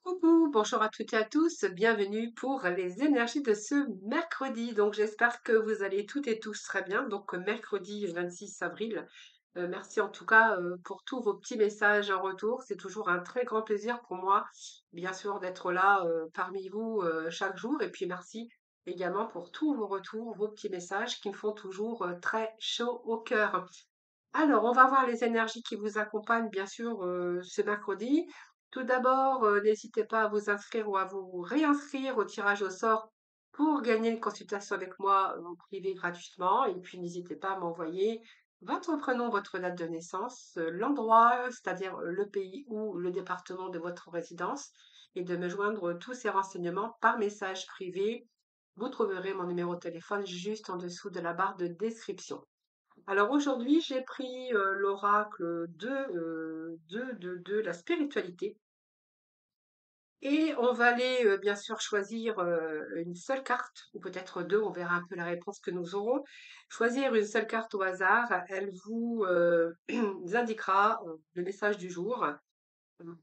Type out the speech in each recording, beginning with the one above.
Coucou, bonjour à toutes et à tous, bienvenue pour les énergies de ce mercredi. Donc j'espère que vous allez toutes et tous très bien. Donc mercredi 26 avril. Merci en tout cas pour tous vos petits messages en retour. C'est toujours un très grand plaisir pour moi, bien sûr, d'être là parmi vous chaque jour. Et puis merci également pour tous vos retours, vos petits messages qui me font toujours très chaud au cœur. Alors, on va voir les énergies qui vous accompagnent, bien sûr, ce mercredi. Tout d'abord, n'hésitez pas à vous inscrire ou à vous réinscrire au tirage au sort pour gagner une consultation avec moi en privé gratuitement. Et puis, n'hésitez pas à m'envoyer votre prénom, votre date de naissance, l'endroit, c'est-à-dire le pays ou le département de votre résidence, et de me joindre tous ces renseignements par message privé. Vous trouverez mon numéro de téléphone juste en dessous de la barre de description. Alors aujourd'hui, j'ai pris l'oracle de la spiritualité et on va aller bien sûr choisir une seule carte, ou peut-être deux, on verra un peu la réponse que nous aurons. Choisir une seule carte au hasard, elle vous indiquera le message du jour, euh,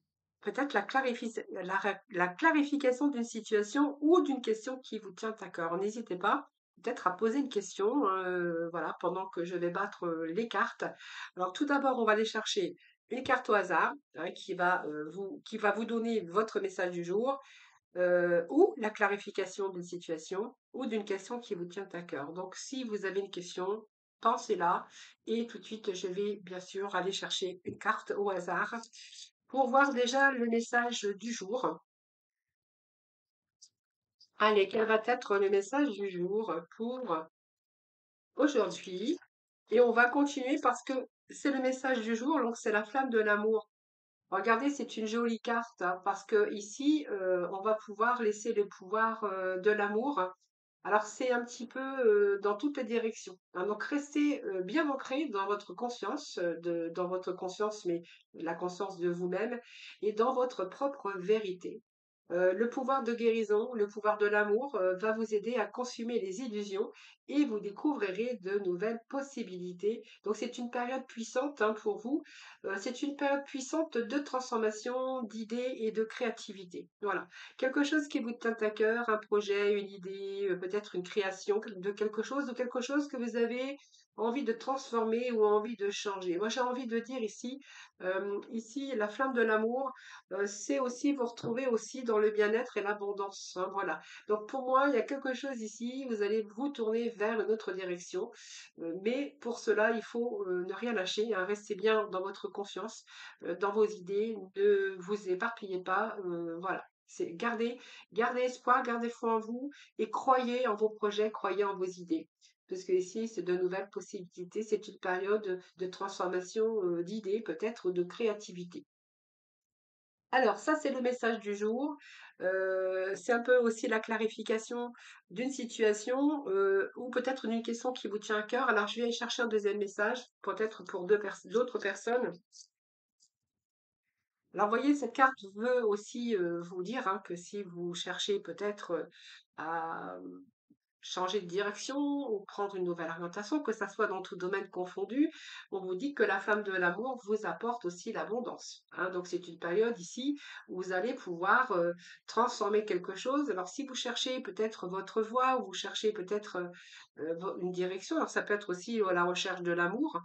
peut-être la clarification d'une situation ou d'une question qui vous tient à cœur. N'hésitez pas peut-être à poser une question, voilà, pendant que je vais battre les cartes. Alors tout d'abord, on va aller chercher une carte au hasard hein, qui va vous donner votre message du jour ou la clarification d'une situation ou d'une question qui vous tient à cœur. Donc si vous avez une question, pensez-la et tout de suite, je vais bien sûr aller chercher une carte au hasard pour voir déjà le message du jour. Allez, quel va être le message du jour pour aujourd'hui? Et on va continuer parce que c'est le message du jour, donc c'est la flamme de l'amour. Regardez, c'est une jolie carte hein, parce que ici, on va pouvoir laisser le pouvoir de l'amour. Alors c'est un petit peu dans toutes les directions. Hein. Donc restez bien ancré dans votre conscience, dans votre conscience, mais la conscience de vous-même et dans votre propre vérité. Le pouvoir de guérison, le pouvoir de l'amour va vous aider à consumer les illusions et vous découvrirez de nouvelles possibilités. Donc c'est une période puissante hein, pour vous. C'est une période puissante de transformation, d'idées et de créativité. Voilà. Quelque chose qui vous tient à cœur, un projet, une idée, peut-être une création de quelque chose ou quelque chose que vous avez envie de transformer ou envie de changer. Moi, j'ai envie de dire ici, la flamme de l'amour, c'est aussi vous retrouver aussi dans le bien-être et l'abondance. Hein, voilà. Donc pour moi, il y a quelque chose ici, vous allez vous tourner vers une autre direction. Mais pour cela, il faut ne rien lâcher, hein, restez bien dans votre confiance, dans vos idées, ne vous éparpillez pas. Voilà. C'est gardez espoir, gardez foi en vous et croyez en vos projets, croyez en vos idées. Parce que ici, c'est de nouvelles possibilités, c'est une période de transformation d'idées, peut-être, ou de créativité. Alors ça, c'est le message du jour. C'est un peu aussi la clarification d'une situation ou peut-être d'une question qui vous tient à cœur. Alors je vais aller chercher un deuxième message, peut-être pour d'autres personnes. Alors, vous voyez, cette carte veut aussi vous dire hein, que si vous cherchez peut-être à changer de direction ou prendre une nouvelle orientation, que ça soit dans tout domaine confondu, on vous dit que la flamme de l'amour vous apporte aussi l'abondance. Hein. Donc c'est une période ici où vous allez pouvoir transformer quelque chose. Alors si vous cherchez peut-être votre voie ou vous cherchez peut-être une direction, alors ça peut être aussi la recherche de l'amour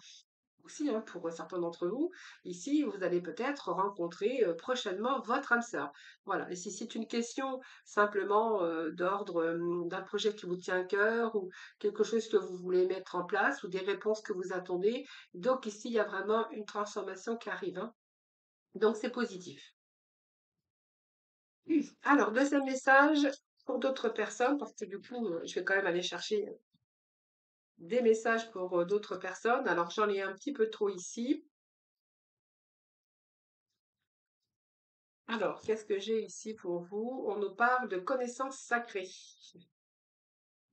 aussi, hein, pour certains d'entre vous, ici, vous allez peut-être rencontrer prochainement votre âme sœur. Voilà. Et si c'est une question simplement d'ordre d'un projet qui vous tient à cœur ou quelque chose que vous voulez mettre en place ou des réponses que vous attendez, donc ici, il y a vraiment une transformation qui arrive. Hein. Donc c'est positif. Alors, deuxième message pour d'autres personnes, parce que du coup, je vais quand même aller chercher des messages pour d'autres personnes. Alors, j'en ai un petit peu trop ici. Alors, qu'est-ce que j'ai ici pour vous? On nous parle de connaissances sacrées.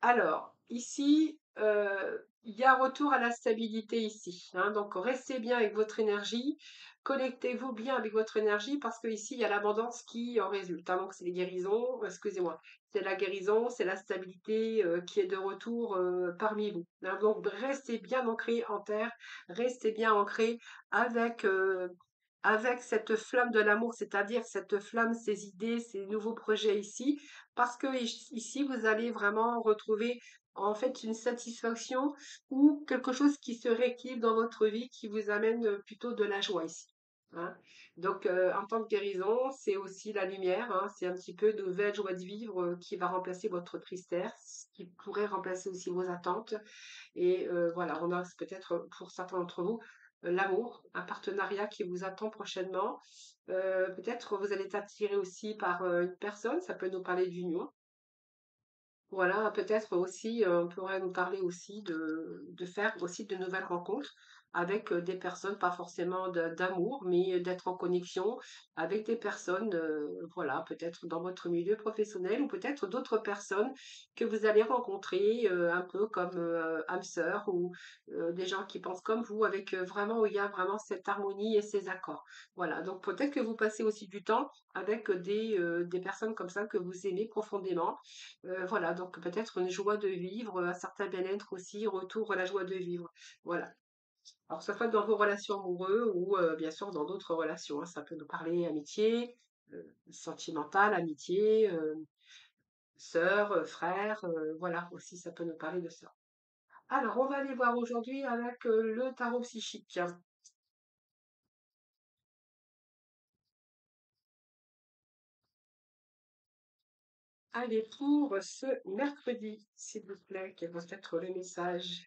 Alors, ici, il y a un retour à la stabilité ici. Hein. Donc, restez bien avec votre énergie, connectez-vous bien avec votre énergie parce que ici, il y a l'abondance qui en résulte. Hein. Donc, c'est les guérisons, excusez-moi, c'est la guérison, c'est la stabilité qui est de retour parmi vous. Hein. Donc, restez bien ancré en terre, restez bien ancré avec avec cette flamme de l'amour, c'est-à-dire cette flamme, ces idées, ces nouveaux projets ici, parce que ici, vous allez vraiment retrouver en fait une satisfaction ou quelque chose qui se rééquilibre dans votre vie, qui vous amène plutôt de la joie ici. Hein. Donc, en tant que guérison, c'est aussi la lumière, hein, c'est un petit peu de nouvelle joie de vivre qui va remplacer votre tristesse, qui pourrait remplacer aussi vos attentes. Et voilà, on a peut-être pour certains d'entre vous l'amour, un partenariat qui vous attend prochainement. Peut-être vous allez être attiré aussi par une personne, ça peut nous parler d'union. Voilà, peut-être aussi, on pourrait nous parler aussi de faire aussi de nouvelles rencontres avec des personnes, pas forcément d'amour, mais d'être en connexion avec des personnes, voilà, peut-être dans votre milieu professionnel ou peut-être d'autres personnes que vous allez rencontrer un peu comme âme sœur ou des gens qui pensent comme vous, avec vraiment où il y a vraiment cette harmonie et ces accords. Voilà, donc peut-être que vous passez aussi du temps avec des personnes comme ça que vous aimez profondément voilà, donc peut-être une joie de vivre, un certain bien-être aussi, retour à la joie de vivre. Voilà. Alors, que ce soit dans vos relations amoureuses ou bien sûr dans d'autres relations, hein. Ça peut nous parler amitié, sentimentale, amitié, sœur, frère, voilà, aussi ça peut nous parler de ça. Alors, on va aller voir aujourd'hui avec le tarot psychique. Allez, pour ce mercredi, s'il vous plaît, quel va être le message?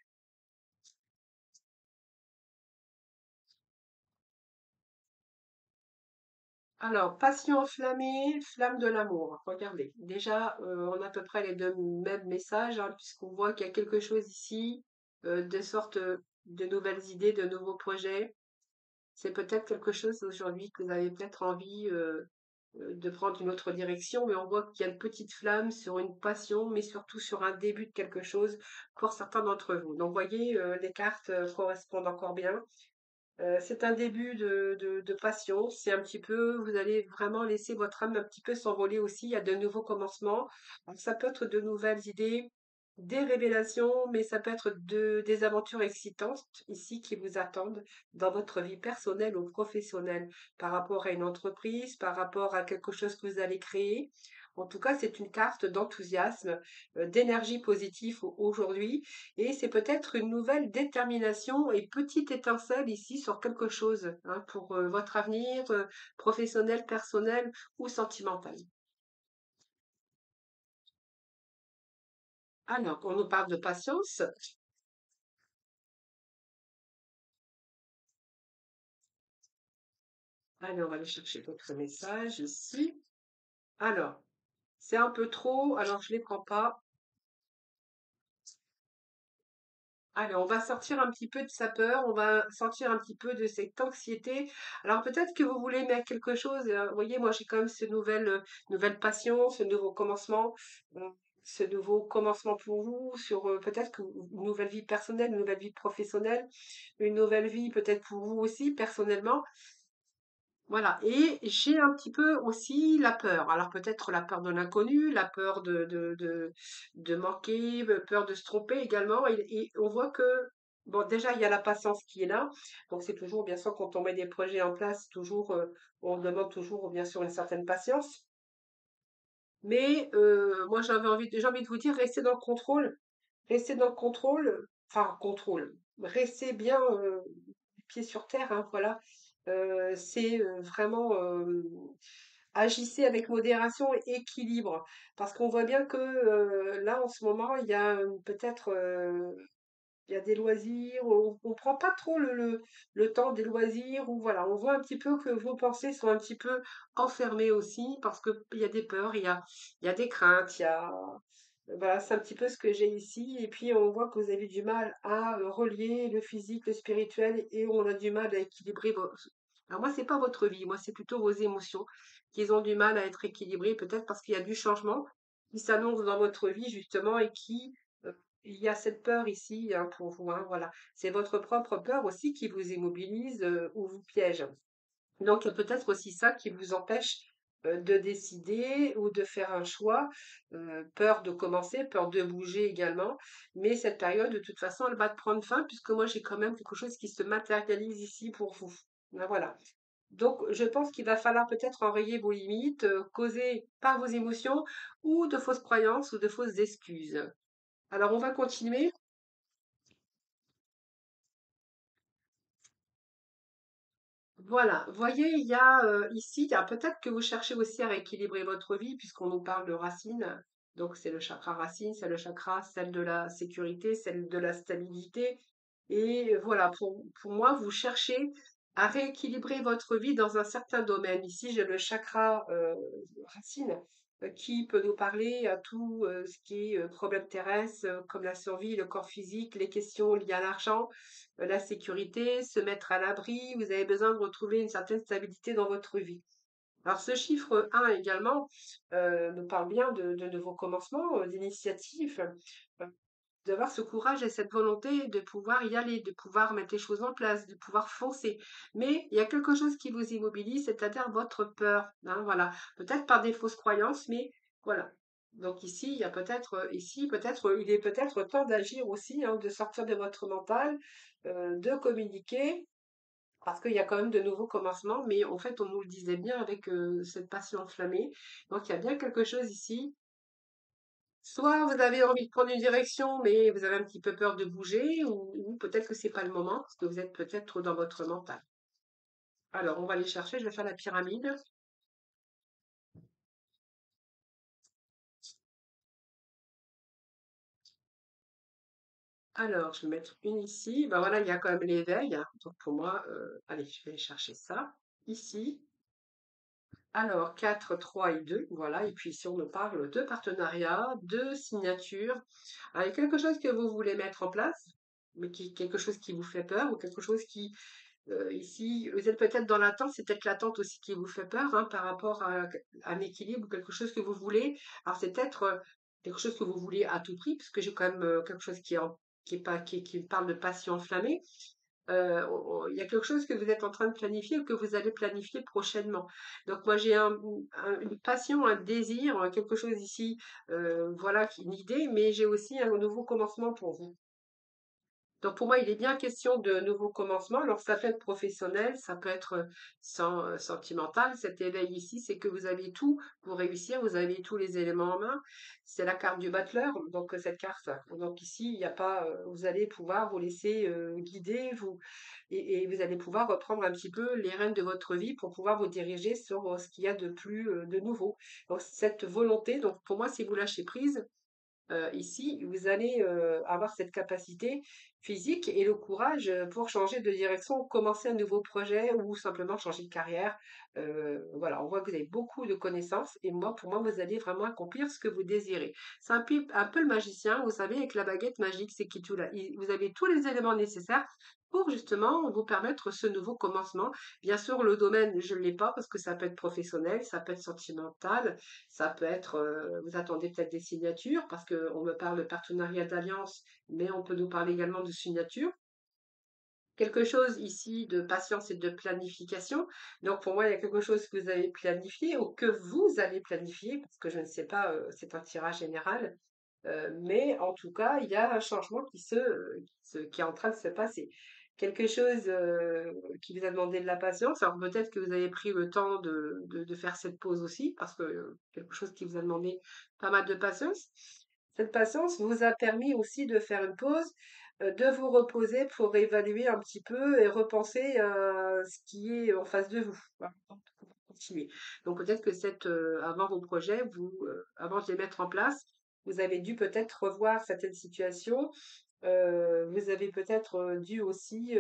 Alors, passion enflammée, flamme de l'amour. Regardez, déjà, on a à peu près les deux mêmes messages, hein, puisqu'on voit qu'il y a quelque chose ici, de sorte de nouvelles idées, de nouveaux projets. C'est peut-être quelque chose aujourd'hui que vous avez peut-être envie de prendre une autre direction, mais on voit qu'il y a une petite flamme sur une passion, mais surtout sur un début de quelque chose pour certains d'entre vous. Donc, voyez, les cartes correspondent encore bien. C'est un début de passion. C'est un petit peu, vous allez vraiment laisser votre âme un petit peu s'envoler aussi à de nouveaux commencements. Donc, ça peut être de nouvelles idées, des révélations, mais ça peut être des aventures excitantes ici qui vous attendent dans votre vie personnelle ou professionnelle par rapport à une entreprise, par rapport à quelque chose que vous allez créer. En tout cas, c'est une carte d'enthousiasme, d'énergie positive aujourd'hui. Et c'est peut-être une nouvelle détermination et petite étincelle ici sur quelque chose hein, pour votre avenir professionnel, personnel ou sentimental. Alors, on nous parle de patience. Allez, on va aller chercher d'autres messages ici. Alors, c'est un peu trop, alors je ne les prends pas. Allez, on va sortir un petit peu de sa peur, on va sortir un petit peu de cette anxiété. Alors peut-être que vous voulez mettre quelque chose, vous voyez, moi j'ai quand même ce nouvelle passion, ce nouveau commencement, euh, ce nouveau commencement pour vous, sur peut-être que une nouvelle vie personnelle, une nouvelle vie professionnelle, une nouvelle vie peut-être pour vous aussi personnellement. Voilà, et j'ai un petit peu aussi la peur. Alors peut-être la peur de l'inconnu, la peur de manquer, peur de se tromper également. Et on voit que, bon, déjà, il y a la patience qui est là. Donc c'est toujours, bien sûr, quand on met des projets en place, toujours, on demande toujours, bien sûr, une certaine patience. Mais moi, j'ai envie de vous dire, restez dans le contrôle. Restez dans le contrôle, enfin, contrôle. Restez bien pied sur terre, hein, voilà. C'est vraiment agissez avec modération et équilibre, parce qu'on voit bien que là, en ce moment, il y a peut-être il y a des loisirs, on prend pas trop le temps des loisirs, ou voilà, on voit un petit peu que vos pensées sont un petit peu enfermées aussi, parce qu'il y a des peurs, il y a des craintes, il y a voilà, c'est un petit peu ce que j'ai ici. Et puis, on voit que vous avez du mal à relier le physique, le spirituel, et on a du mal à équilibrer vos... Alors moi, c'est pas votre vie, moi, c'est plutôt vos émotions qui ont du mal à être équilibrées, peut-être parce qu'il y a du changement qui s'annonce dans votre vie, justement, et qui... il y a cette peur ici hein, pour vous, hein, voilà. C'est votre propre peur aussi qui vous immobilise ou vous piège. Donc, il y a peut-être aussi ça qui vous empêche de décider ou de faire un choix. Peur de commencer, peur de bouger également. Mais cette période, de toute façon, elle va prendre fin puisque moi, j'ai quand même quelque chose qui se matérialise ici pour vous. Ben voilà. Donc, je pense qu'il va falloir peut-être enrayer vos limites, causées par vos émotions ou de fausses croyances ou de fausses excuses. Alors, on va continuer. Voilà, voyez, il y a ici, il y a peut-être que vous cherchez aussi à rééquilibrer votre vie, puisqu'on nous parle de racines. Donc, c'est le chakra racine, c'est le chakra, celle de la sécurité, celle de la stabilité. Et voilà, pour moi, vous cherchez à rééquilibrer votre vie dans un certain domaine. Ici, j'ai le chakra racine qui peut nous parler à tout ce qui est problème terrestre, comme la survie, le corps physique, les questions liées à l'argent, la sécurité, se mettre à l'abri, vous avez besoin de retrouver une certaine stabilité dans votre vie. Alors ce chiffre 1 également nous parle bien de nouveaux commencements, d'initiatives, d'avoir ce courage et cette volonté de pouvoir y aller, de pouvoir mettre les choses en place, de pouvoir foncer. Mais il y a quelque chose qui vous immobilise, c'est-à-dire votre peur. Hein, voilà, peut-être par des fausses croyances, mais voilà. Donc ici, il y a peut-être, ici, peut-être, il est peut-être temps d'agir aussi, hein, de sortir de votre mental, de communiquer, parce qu'il y a quand même de nouveaux commencements, mais en fait, on nous le disait bien avec cette passion enflammée. Donc il y a bien quelque chose ici. Soit vous avez envie de prendre une direction, mais vous avez un petit peu peur de bouger, ou peut-être que c'est pas le moment, parce que vous êtes peut-être trop dans votre mental. Alors, on va aller chercher, je vais faire la pyramide. Alors, je vais mettre une ici. Ben voilà, il y a quand même l'éveil, hein. Donc pour moi, allez, je vais aller chercher ça. Ici. Alors, 4, 3 et 2, voilà. Et puis ici, on me parle de partenariat, de signature. Alors, il y a quelque chose que vous voulez mettre en place, mais quelque chose qui vous fait peur, ou quelque chose qui, ici, vous êtes peut-être dans l'attente, c'est peut-être l'attente aussi qui vous fait peur, hein, par rapport à un équilibre, quelque chose que vous voulez. Alors, c'est peut-être quelque chose que vous voulez à tout prix, parce que j'ai quand même quelque chose qui est pas, qui parle de passion enflammée. Il y a quelque chose que vous êtes en train de planifier ou que vous allez planifier prochainement. Donc moi j'ai une passion, un désir, quelque chose ici, voilà, une idée, mais j'ai aussi un nouveau commencement pour vous. Donc pour moi, il est bien question de nouveaux commencements. Alors ça peut être professionnel, ça peut être sentimental. Cet éveil ici, c'est que vous avez tout pour réussir, vous avez tous les éléments en main. C'est la carte du battleur, donc cette carte. Donc ici, il n'y a pas, vous allez pouvoir vous laisser guider, et vous allez pouvoir reprendre un petit peu les rênes de votre vie pour pouvoir vous diriger sur ce qu'il y a de plus de nouveau. Donc cette volonté, donc pour moi, si vous lâchez prise, ici, vous allez avoir cette capacité physique et le courage pour changer de direction, commencer un nouveau projet ou simplement changer de carrière. Voilà, on voit que vous avez beaucoup de connaissances et moi, pour moi, vous allez vraiment accomplir ce que vous désirez. C'est un peu le magicien, vous savez, avec la baguette magique, c'est qui tout là. Vous avez tous les éléments nécessaires pour justement vous permettre ce nouveau commencement. Bien sûr, le domaine, je ne l'ai pas parce que ça peut être professionnel, ça peut être sentimental, ça peut être, vous attendez peut-être des signatures parce qu'on me parle de partenariat d'alliance, mais on peut nous parler également de signature. Quelque chose ici de patience et de planification. Donc pour moi, il y a quelque chose que vous avez planifié ou que vous allez planifier, parce que je ne sais pas, c'est un tirage général. Mais en tout cas, il y a un changement qui est en train de se passer. Quelque chose qui vous a demandé de la patience. Alors peut-être que vous avez pris le temps de faire cette pause aussi, parce que quelque chose qui vous a demandé pas mal de patience. Cette patience vous a permis aussi de faire une pause, de vous reposer pour évaluer un petit peu et repenser ce qui est en face de vous. Voilà, pour continuer. Donc peut-être que avant vos projets, avant de les mettre en place, vous avez dû peut-être revoir certaines situations. Vous avez peut-être dû aussi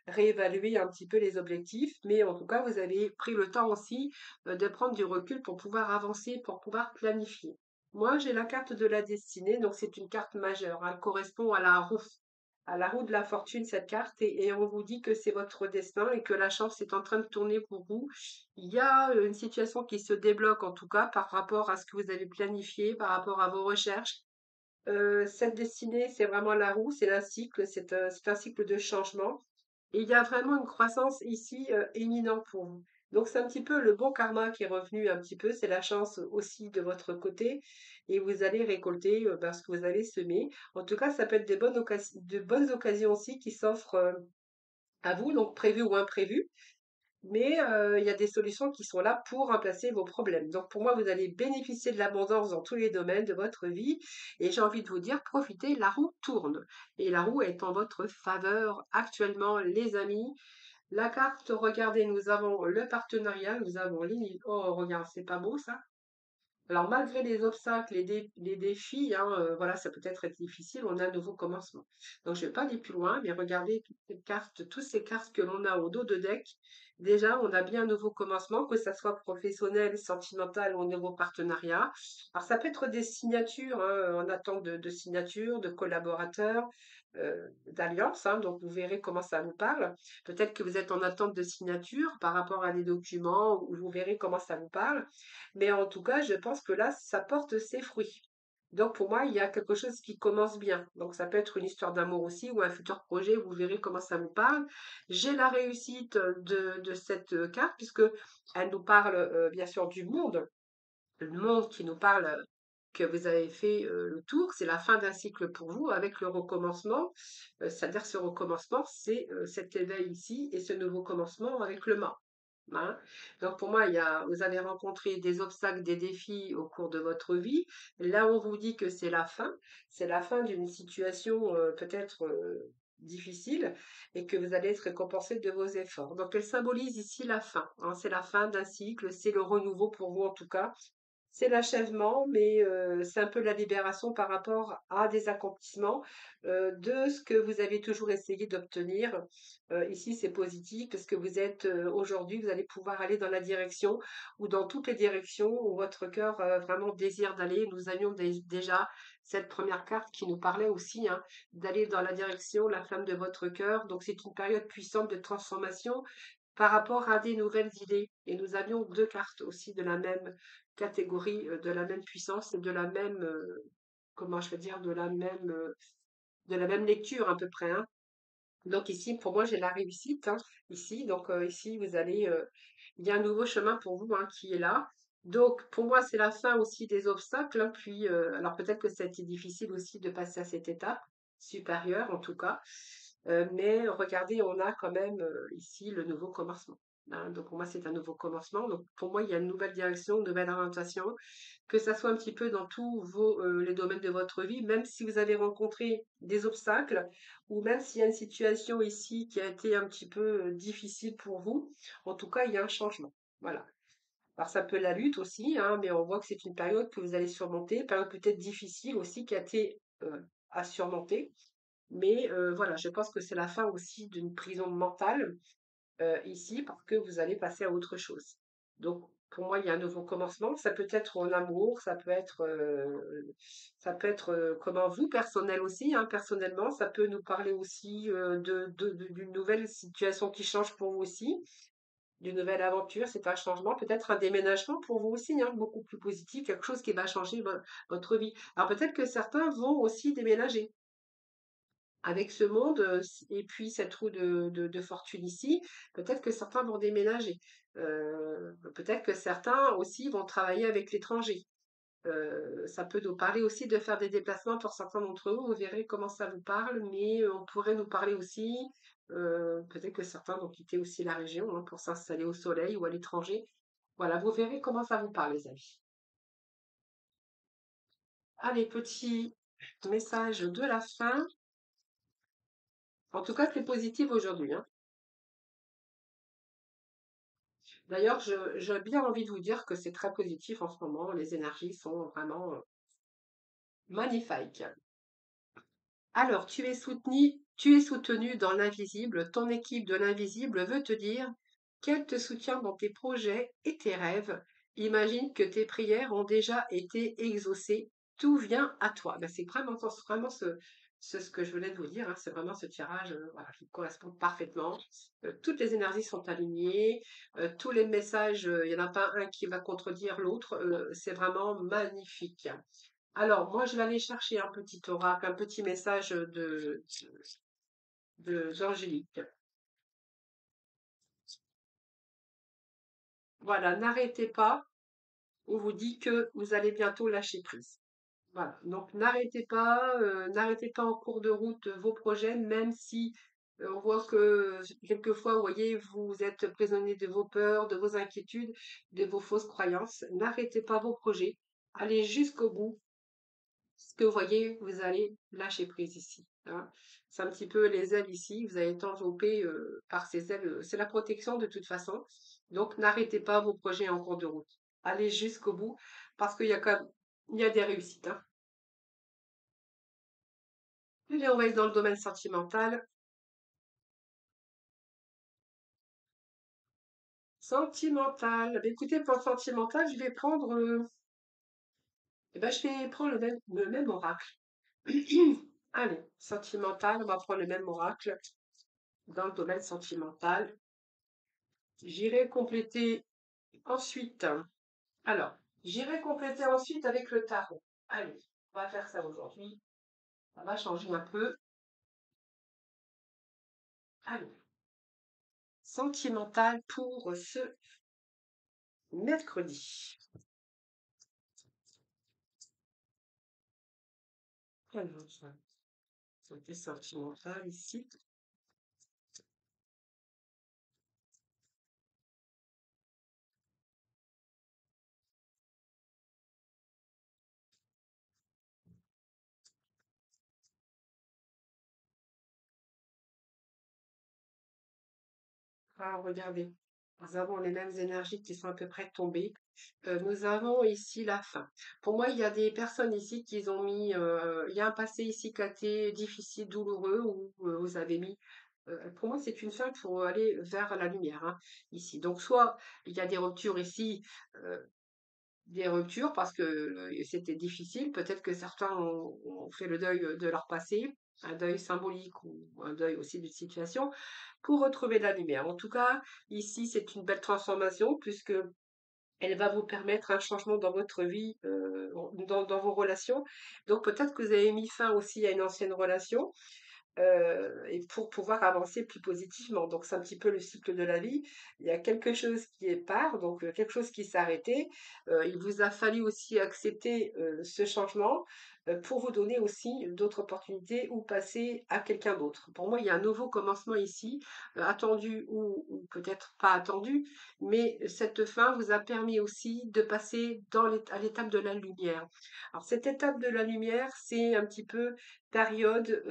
réévaluer un petit peu les objectifs, mais en tout cas, vous avez pris le temps aussi de prendre du recul pour pouvoir avancer, pour pouvoir planifier. Moi, j'ai la carte de la destinée, donc c'est une carte majeure. Elle correspond à la roue de la fortune, cette carte, et on vous dit que c'est votre destin et que la chance est en train de tourner pour vous. Il y a une situation qui se débloque en tout cas par rapport à ce que vous avez planifié, par rapport à vos recherches. Cette destinée, c'est vraiment la roue, c'est un cycle, c'est un cycle de changement. Et il y a vraiment une croissance ici éminente pour vous. Donc c'est un petit peu le bon karma qui est revenu un petit peu, c'est la chance aussi de votre côté, et vous allez récolter ce que vous avez semé. En tout cas, ça peut être de bonnes occasions aussi qui s'offrent à vous, donc prévues ou imprévues. mais il y a des solutions qui sont là pour remplacer vos problèmes. Donc pour moi, vous allez bénéficier de l'abondance dans tous les domaines de votre vie et j'ai envie de vous dire, profitez, la roue tourne et la roue est en votre faveur actuellement, les amis. La carte, regardez, nous avons le partenariat, nous avons oh, regarde, c'est pas beau ça? Alors, malgré les obstacles, les défis, hein, voilà, ça peut être difficile, on a un nouveau commencement. Donc, je ne vais pas aller plus loin, mais regardez toutes ces cartes que l'on a au dos de deck. Déjà, on a bien un nouveau commencement, que ça soit professionnel, sentimental ou un nouveau partenariat. Alors, ça peut être des signatures, hein, en attente de signatures, de collaborateurs, d'alliances, hein, donc vous verrez comment ça vous parle. Peut-être que vous êtes en attente de signature par rapport à des documents, ou vous verrez comment ça vous parle. Mais en tout cas, je pense que là, ça porte ses fruits. Donc pour moi, il y a quelque chose qui commence bien. Donc ça peut être une histoire d'amour aussi ou un futur projet, vous verrez comment ça vous parle. J'ai la réussite de cette carte puisque elle nous parle bien sûr du monde, le monde qui nous parle que vous avez fait le tour, c'est la fin d'un cycle pour vous avec le recommencement. C'est-à-dire ce recommencement, c'est cet éveil ici et ce nouveau commencement avec le mât. Hein. Donc pour moi, vous avez rencontré des obstacles, des défis au cours de votre vie. Là, on vous dit que c'est la fin d'une situation peut-être difficile et que vous allez être récompensé de vos efforts. Donc elle symbolise ici la fin. Hein. C'est la fin d'un cycle, c'est le renouveau pour vous en tout cas. C'est l'achèvement, mais c'est un peu la libération par rapport à des accomplissements de ce que vous avez toujours essayé d'obtenir. Ici, c'est positif parce que vous êtes aujourd'hui, vous allez pouvoir aller dans la direction ou dans toutes les directions où votre cœur vraiment désire d'aller. Nous avions déjà cette première carte qui nous parlait aussi hein, d'aller dans la direction, la flamme de votre cœur. Donc, c'est une période puissante de transformation par rapport à des nouvelles idées. Et nous avions deux cartes aussi de la même catégorie, de la même puissance et de la même, comment je vais dire, de la même lecture à peu près. Hein. Donc ici, pour moi, j'ai la réussite. Hein, ici, donc ici, il y a un nouveau chemin pour vous hein, qui est là. Donc pour moi, c'est la fin aussi des obstacles. Hein, puis, alors peut-être que ça a été difficile aussi de passer à cette étape supérieure, en tout cas. Mais regardez, on a quand même ici le nouveau commencement. Hein. Donc pour moi, c'est un nouveau commencement. Donc pour moi, il y a une nouvelle direction, une nouvelle orientation, que ça soit un petit peu dans tous les domaines de votre vie, même si vous avez rencontré des obstacles, ou même s'il y a une situation ici qui a été un petit peu difficile pour vous, en tout cas, il y a un changement. Voilà. Alors ça peut la lutte aussi, hein, mais on voit que c'est une période que vous allez surmonter, période peut-être difficile aussi qui a été à surmonter. Mais voilà, je pense que c'est la fin aussi d'une prison mentale ici parce que vous allez passer à autre chose. Donc, pour moi, il y a un nouveau commencement. Ça peut être en amour, ça peut être comment vous, personnel aussi, hein, personnellement, ça peut nous parler aussi d'une nouvelle situation qui change pour vous aussi, d'une nouvelle aventure. C'est un changement, peut-être un déménagement pour vous aussi, hein, beaucoup plus positif, quelque chose qui va changer votre vie. Alors peut-être que certains vont aussi déménager avec ce monde et puis cette roue de fortune ici, peut-être que certains vont déménager. Peut-être que certains aussi vont travailler avec l'étranger. Ça peut nous parler aussi de faire des déplacements pour certains d'entre vous. Vous verrez comment ça vous parle, mais on pourrait nous parler aussi. Peut-être que certains vont quitter aussi la région hein, pour s'installer au soleil ou à l'étranger. Voilà, vous verrez comment ça vous parle, les amis. Allez, petit message de la fin. En tout cas, c'est positif aujourd'hui. Hein. D'ailleurs, j'ai bien envie de vous dire que c'est très positif en ce moment. Les énergies sont vraiment magnifiques. Alors, tu es soutenu dans l'invisible. Ton équipe de l'invisible veut te dire qu'elle te soutient dans tes projets et tes rêves. Imagine que tes prières ont déjà été exaucées. Tout vient à toi. Ben, c'est vraiment ce que je venais de vous dire. Hein. C'est vraiment ce tirage voilà, qui correspond parfaitement. Toutes les énergies sont alignées. Tous les messages, il n'y en a pas un qui va contredire l'autre. C'est vraiment magnifique. Alors, moi, je vais aller chercher un petit oracle, un petit message d'Angélique. Voilà, n'arrêtez pas. On vous dit que vous allez bientôt lâcher prise. Voilà, donc n'arrêtez pas en cours de route vos projets, même si On voit que quelquefois, vous voyez, vous êtes prisonnier de vos peurs, de vos inquiétudes, de vos fausses croyances. N'arrêtez pas vos projets. Allez jusqu'au bout. Ce que vous voyez, vous allez lâcher prise ici, hein. C'est un petit peu les ailes ici. Vous allez être enveloppé par ces ailes. C'est la protection de toute façon. Donc, n'arrêtez pas vos projets en cours de route. Allez jusqu'au bout parce qu'il y a quand même, il y a des réussites, hein. Et on va être dans le domaine sentimental. Sentimental. Ben, écoutez, pour le sentimental, je vais prendre, je vais prendre le même oracle. Allez, sentimental, on va prendre le même oracle dans le domaine sentimental. J'irai compléter ensuite. Alors, j'irai compléter ensuite avec le tarot. Allez, on va faire ça aujourd'hui. On va changer un peu. Allez, sentimental pour ce mercredi. Alors, santé sentimentale ici. Ah, regardez, nous avons les mêmes énergies qui sont à peu près tombées. Nous avons ici la fin. Pour moi, il y a des personnes ici qui ont mis, il y a un passé ici qui a été difficile, douloureux, où vous avez mis. Pour moi, c'est une fin pour aller vers la lumière, hein, ici. Donc, soit il y a des ruptures ici, euh, des ruptures parce que c'était difficile. Peut-être que certains ont fait le deuil de leur passé, un deuil symbolique ou un deuil aussi d'une situation, pour retrouver la lumière. En tout cas, ici, c'est une belle transformation puisque elle va vous permettre un changement dans votre vie, dans vos relations. Donc peut-être que vous avez mis fin aussi à une ancienne relation et pour pouvoir avancer plus positivement. Donc c'est un petit peu le cycle de la vie. Il y a quelque chose qui est part, donc quelque chose qui s'est arrêté. Il vous a fallu aussi accepter ce changement pour vous donner aussi d'autres opportunités ou passer à quelqu'un d'autre. Pour moi, il y a un nouveau commencement ici, attendu ou peut-être pas attendu, mais cette fin vous a permis aussi de passer à l'étape de la lumière. Alors cette étape de la lumière, c'est un petit peu période,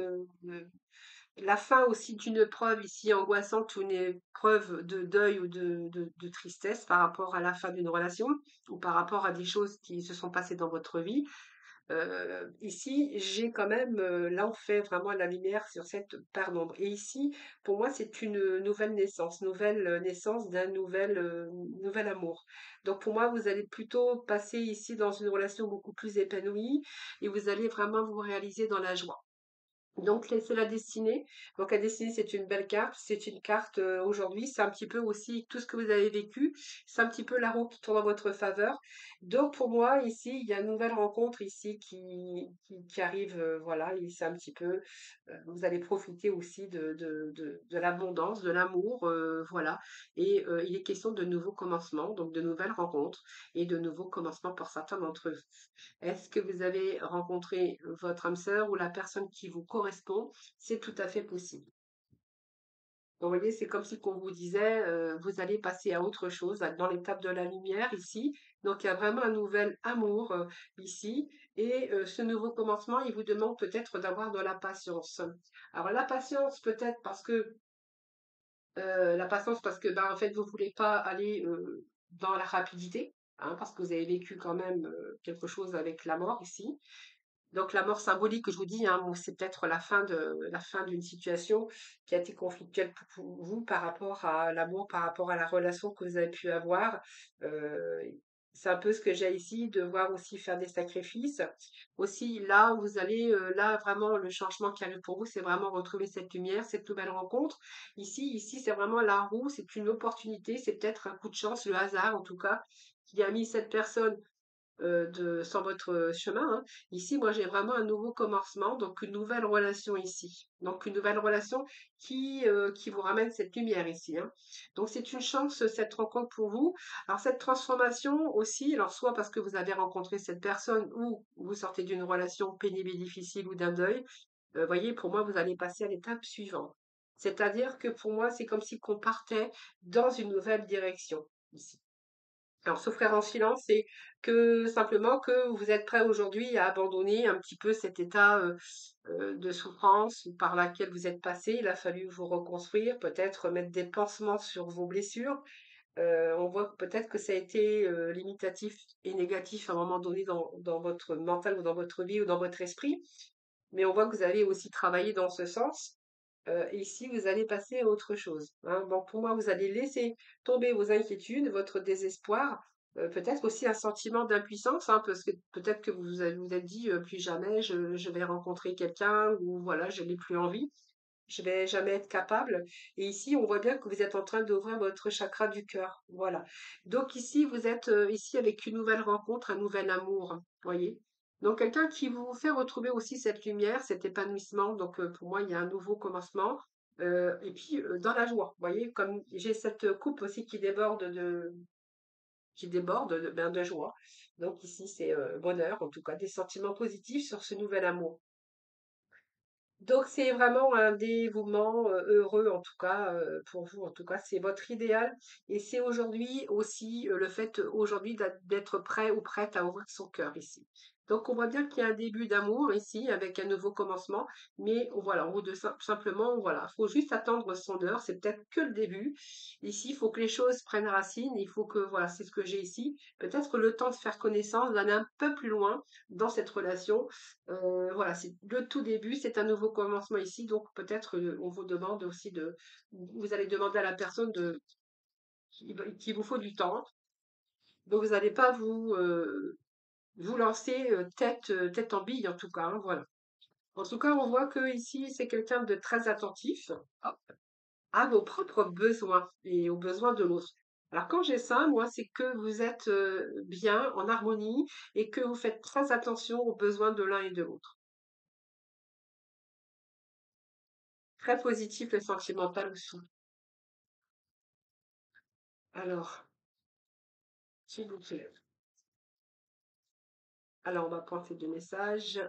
la fin aussi d'une preuve ici angoissante ou une épreuve de deuil ou de tristesse par rapport à la fin d'une relation ou par rapport à des choses qui se sont passées dans votre vie. Ici, j'ai quand même, là, on fait vraiment la lumière sur cette part d'ombre. Et ici, pour moi, c'est une nouvelle naissance d'un nouvel amour. Donc, pour moi, vous allez plutôt passer ici dans une relation beaucoup plus épanouie et vous allez vraiment vous réaliser dans la joie. Donc, c'est la destinée. Donc, la destinée, c'est une belle carte. C'est une carte aujourd'hui. C'est un petit peu aussi tout ce que vous avez vécu. C'est un petit peu la roue qui tourne en votre faveur. Donc, pour moi, ici, il y a une nouvelle rencontre ici qui arrive. Voilà, et c'est un petit peu. Vous allez profiter aussi de l'abondance, de l'amour. Voilà. Et il est question de nouveaux commencements, donc de nouvelles rencontres et de nouveaux commencements pour certains d'entre vous. Est-ce que vous avez rencontré votre âme sœur ou la personne qui vous correspond? C'est tout à fait possible. Donc, vous voyez, c'est comme si qu'on vous disait, vous allez passer à autre chose, dans l'étape de la lumière ici. Donc, il y a vraiment un nouvel amour ici. Et ce nouveau commencement, il vous demande peut-être d'avoir de la patience. Alors, la patience, peut-être parce que ben, en fait, vous voulez pas aller dans la rapidité, hein, parce que vous avez vécu quand même quelque chose avec la mort ici. Donc la mort symbolique que je vous dis, hein, bon, c'est peut-être la fin d'une situation qui a été conflictuelle pour vous par rapport à l'amour, par rapport à la relation que vous avez pu avoir. Euh, c'est un peu ce que j'ai ici, de voir aussi faire des sacrifices. Aussi, là où vous allez, là vraiment le changement qui arrive pour vous, c'est vraiment retrouver cette lumière, cette nouvelle rencontre. Ici, c'est vraiment la roue, c'est une opportunité, c'est peut-être un coup de chance, le hasard en tout cas, qui a mis cette personne sur votre chemin, hein. Ici, moi, j'ai vraiment un nouveau commencement, donc une nouvelle relation ici. Donc une nouvelle relation qui vous ramène cette lumière ici, hein. Donc c'est une chance, cette rencontre pour vous. Alors cette transformation aussi, alors soit parce que vous avez rencontré cette personne ou vous sortez d'une relation pénible et difficile ou d'un deuil, voyez, pour moi, vous allez passer à l'étape suivante. C'est-à-dire que pour moi, c'est comme si qu'on partait dans une nouvelle direction ici. Alors, souffrir en silence, c'est que simplement que vous êtes prêt aujourd'hui à abandonner un petit peu cet état de souffrance par laquelle vous êtes passé. Il a fallu vous reconstruire, peut-être mettre des pansements sur vos blessures. On voit que peut-être que ça a été limitatif et négatif à un moment donné dans votre mental ou dans votre vie ou dans votre esprit. Mais on voit que vous avez aussi travaillé dans ce sens. Et ici, vous allez passer à autre chose, hein. Donc, pour moi, vous allez laisser tomber vos inquiétudes, votre désespoir, peut-être aussi un sentiment d'impuissance, hein, parce que peut-être que vous êtes dit plus jamais je vais rencontrer quelqu'un ou voilà, je n'ai plus envie, je vais jamais être capable. Et ici, on voit bien que vous êtes en train d'ouvrir votre chakra du cœur. Voilà. Donc ici, vous êtes ici avec une nouvelle rencontre, un nouvel amour. Voyez? Donc quelqu'un qui vous fait retrouver aussi cette lumière, cet épanouissement. Donc pour moi, il y a un nouveau commencement. Et puis dans la joie. Vous voyez, comme j'ai cette coupe aussi qui déborde de joie. Donc ici, c'est bonheur, en tout cas, des sentiments positifs sur ce nouvel amour. Donc c'est vraiment un dévouement, heureux en tout cas, pour vous en tout cas, c'est votre idéal et c'est aujourd'hui aussi, le fait aujourd'hui d'être prêt ou prête à ouvrir son cœur ici. Donc on voit bien qu'il y a un début d'amour ici avec un nouveau commencement, mais voilà, on vous de simplement voilà, faut juste attendre son heure, c'est peut-être que le début. Ici, il faut que les choses prennent racine, il faut que voilà, c'est ce que j'ai ici, peut-être le temps de faire connaissance, d'aller un peu plus loin dans cette relation. Voilà, c'est le tout début, c'est un nouveau commencement ici, donc peut-être on vous demande aussi vous allez demander à la personne qu'il vous faut du temps. Donc vous n'allez pas vous lancer tête en bille en tout cas, hein, voilà. En tout cas, on voit que ici c'est quelqu'un de très attentif à vos propres besoins et aux besoins de l'autre. Alors quand j'ai ça, moi, c'est que vous êtes bien en harmonie et que vous faites très attention aux besoins de l'un et de l'autre. Très positif et sentimental aussi. Alors, s'il vous plaît. Alors, on va prendre ces deux messages.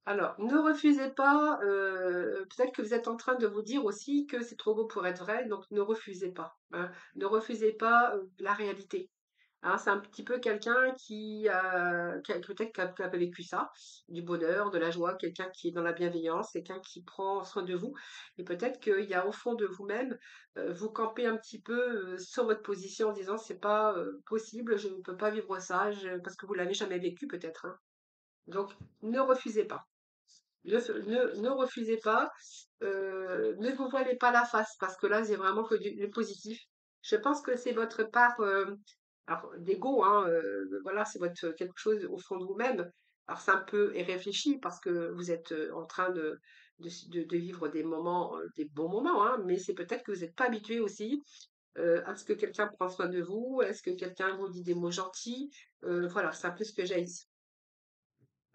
Alors, ne refusez pas, peut-être que vous êtes en train de vous dire aussi que c'est trop beau pour être vrai, donc ne refusez pas, hein. Ne refusez pas la réalité. Hein, c'est un petit peu quelqu'un qui a peut-être qui a vécu ça, du bonheur, de la joie, quelqu'un qui est dans la bienveillance, quelqu'un qui prend soin de vous. Et peut-être qu'il y a au fond de vous-même, vous campez un petit peu sur votre position en disant c'est pas possible, je ne peux pas vivre ça, parce que vous l'avez jamais vécu peut-être, hein. Donc ne refusez pas. Ne refusez pas, ne vous voilez pas la face parce que là, c'est vraiment que du positif. Je pense que c'est votre part alors d'ego, hein, voilà, c'est votre quelque chose au fond de vous-même. Alors c'est un peu irréfléchi parce que vous êtes en train de vivre des moments, des bons moments, hein, mais c'est peut-être que vous n'êtes pas habitué aussi à ce que quelqu'un prenne soin de vous, est-ce que quelqu'un vous dit des mots gentils, voilà, c'est un peu ce que j'ai ici.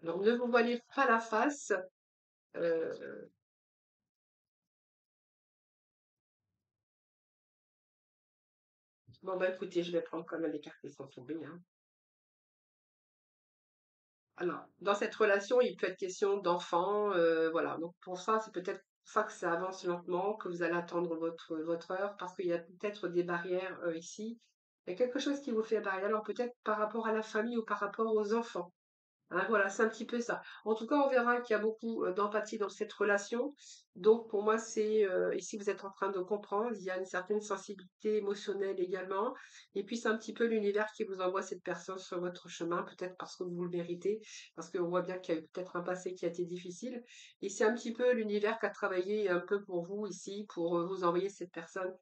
Alors ne vous voilez pas la face. euh, Bon, bah écoutez, je vais prendre quand même les cartes qui sont tombées, hein. Alors, dans cette relation, il peut être question d'enfant, voilà. Donc pour ça, c'est peut-être pour ça que ça avance lentement, que vous allez attendre votre heure, parce qu'il y a peut-être des barrières ici. Il y a quelque chose qui vous fait barrière, alors peut-être par rapport à la famille ou par rapport aux enfants. Hein, voilà, c'est un petit peu ça. En tout cas, on verra qu'il y a beaucoup d'empathie dans cette relation. Donc, pour moi, ici, vous êtes en train de comprendre, il y a une certaine sensibilité émotionnelle également. Et puis, c'est un petit peu l'univers qui vous envoie cette personne sur votre chemin, peut-être parce que vous le méritez, parce qu'on voit bien qu'il y a eu peut-être un passé qui a été difficile. Et c'est un petit peu l'univers qui a travaillé un peu pour vous ici, pour vous envoyer cette personne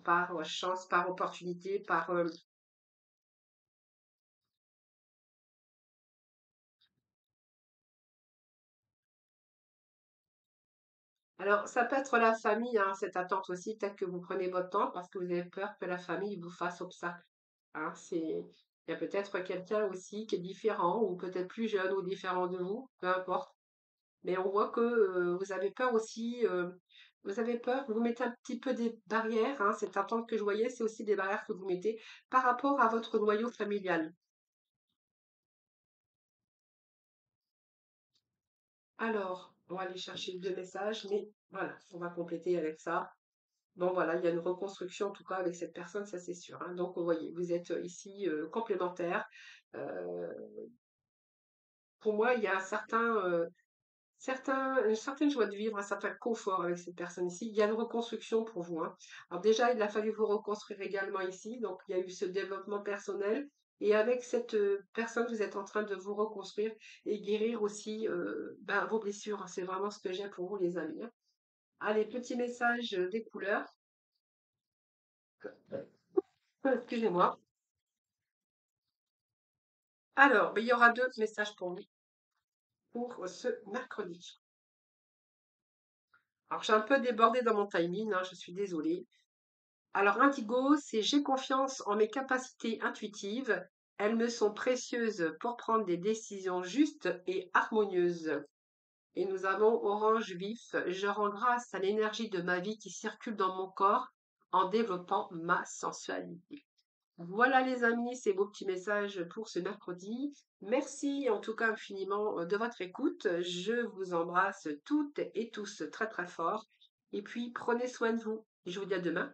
par chance, par opportunité, par Alors, ça peut être la famille, hein, cette attente aussi. Peut-être que vous prenez votre temps parce que vous avez peur que la famille vous fasse obstacle. Hein, il y a peut-être quelqu'un aussi qui est différent ou peut-être plus jeune ou différent de vous, peu importe. Mais on voit que vous avez peur aussi. Vous avez peur, vous mettez un petit peu des barrières, hein. Cette attente que je voyais, c'est aussi des barrières que vous mettez par rapport à votre noyau familial. Alors. On va aller chercher 2 messages, mais voilà, on va compléter avec ça. Bon voilà, il y a une reconstruction en tout cas avec cette personne, ça c'est sûr, hein. Donc vous voyez, vous êtes, ici, complémentaires. Heu, pour moi, il y a une certaine joie de vivre, un certain confort avec cette personne ici. Il y a une reconstruction pour vous, hein. Alors déjà, il a fallu vous reconstruire également ici, donc il y a eu ce développement personnel et avec cette, personne, vous êtes en train de vous reconstruire et guérir aussi, ben, vos blessures, hein. C'est vraiment ce que j'ai pour vous les amis, hein. Allez, petit message, des couleurs. Excusez-moi. Alors, beh, il y aura 2 messages pour vous pour ce mercredi. Alors, j'ai un peu débordé dans mon timing, hein, je suis désolée. Alors, indigo, c'est j'ai confiance en mes capacités intuitives. Elles me sont précieuses pour prendre des décisions justes et harmonieuses. Et nous avons orange vif. Je rends grâce à l'énergie de ma vie qui circule dans mon corps en développant ma sensualité. Voilà les amis, c'est vos petits messages pour ce mercredi. Merci en tout cas infiniment de votre écoute. Je vous embrasse toutes et tous très très fort. Et puis prenez soin de vous. Et je vous dis à demain.